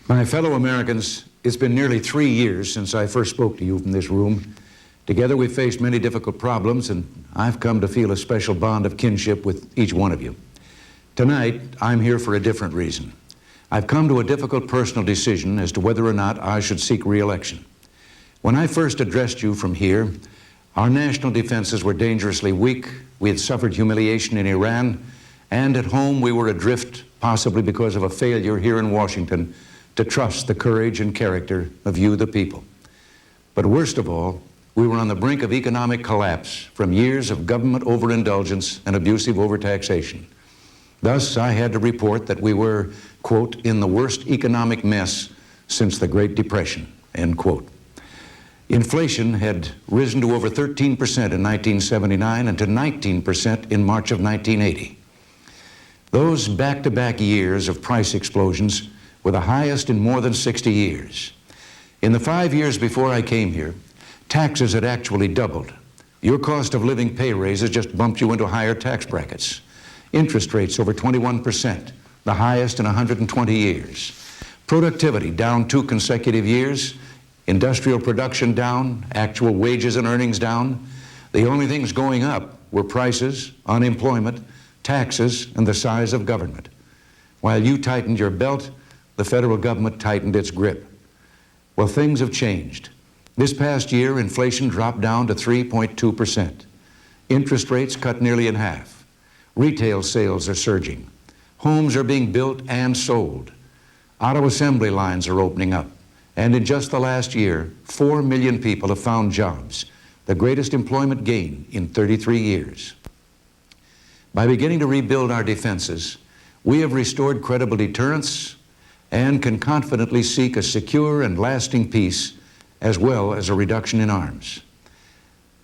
My fellow Americans, it's been nearly 3 years since I first spoke to you from this room. Together we've faced many difficult problems, and I've come to feel a special bond of kinship with each one of you. Tonight, I'm here for a different reason. I've come to a difficult personal decision as to whether or not I should seek re-election. When I first addressed you from here, our national defenses were dangerously weak. We had suffered humiliation in Iran, and at home we were adrift, possibly because of a failure here in Washington to trust the courage and character of you, the people. But worst of all, we were on the brink of economic collapse from years of government overindulgence and abusive overtaxation. Thus, I had to report that we were, quote, in the worst economic mess since the Great Depression, end quote. Inflation had risen to over 13% in 1979 and to 19% in March of 1980. Those back-to-back years of price explosions were the highest in more than 60 years. In the 5 years before I came here, taxes had actually doubled. Your cost of living pay raises just bumped you into higher tax brackets. Interest rates over 21%, the highest in 120 years. Productivity down 2 consecutive years. Industrial production down, actual wages and earnings down. The only things going up were prices, unemployment, taxes, and the size of government. While you tightened your belt, the federal government tightened its grip. Well, things have changed. This past year, inflation dropped down to 3.2%. Interest rates cut nearly in half. Retail sales are surging. Homes are being built and sold. Auto assembly lines are opening up. And in just the last year, 4 million people have found jobs, the greatest employment gain in 33 years. By beginning to rebuild our defenses, we have restored credible deterrence and can confidently seek a secure and lasting peace as well as a reduction in arms.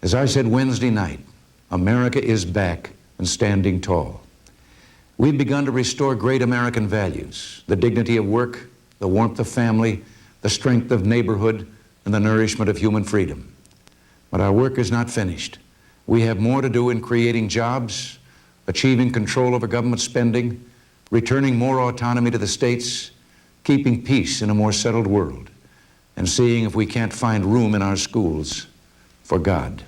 As I said Wednesday night, America is back and standing tall. We've begun to restore great American values, the dignity of work, the warmth of family, the strength of neighborhood, and the nourishment of human freedom. But our work is not finished. We have more to do in creating jobs, achieving control over government spending, returning more autonomy to the states, keeping peace in a more settled world, and seeing if we can't find room in our schools for God.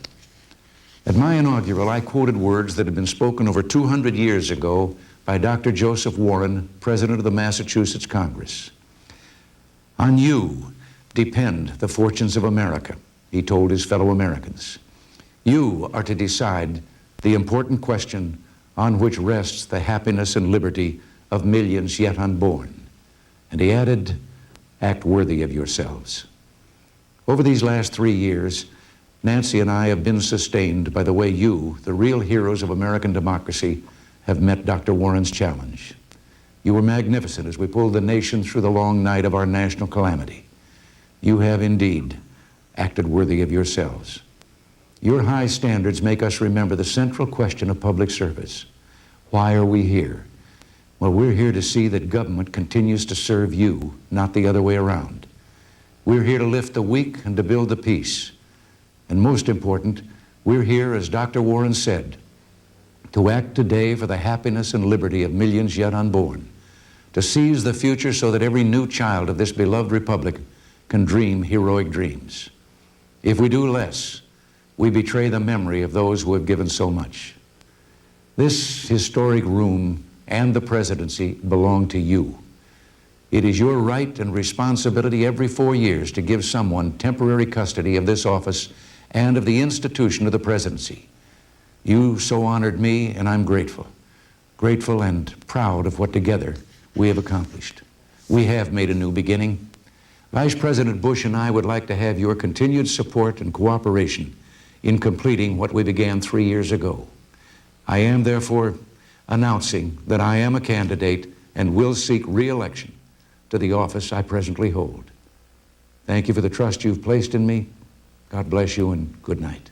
At my inaugural, I quoted words that had been spoken over 200 years ago by Dr. Joseph Warren, President of the Massachusetts Congress. On you depend the fortunes of America, he told his fellow Americans. You are to decide the important question on which rests the happiness and liberty of millions yet unborn. And he added, act worthy of yourselves. Over these last 3 years, Nancy and I have been sustained by the way you, the real heroes of American democracy, have met Dr. Warren's challenge. You were magnificent as we pulled the nation through the long night of our national calamity. You have indeed acted worthy of yourselves. Your high standards make us remember the central question of public service. Why are we here? Well, we're here to see that government continues to serve you, not the other way around. We're here to lift the weak and to build the peace. And most important, we're here, as Dr. Warren said, to act today for the happiness and liberty of millions yet unborn, to seize the future so that every new child of this beloved republic can dream heroic dreams. If we do less, we betray the memory of those who have given so much. This historic room and the presidency belong to you. It is your right and responsibility every 4 years to give someone temporary custody of this office and of the institution of the presidency. You so honored me, and I'm grateful. Grateful and proud of what together we have accomplished. We have made a new beginning. Vice President Bush and I would like to have your continued support and cooperation in completing what we began 3 years ago. I am therefore announcing that I am a candidate and will seek re-election to the office I presently hold. Thank you for the trust you've placed in me. God bless you and good night.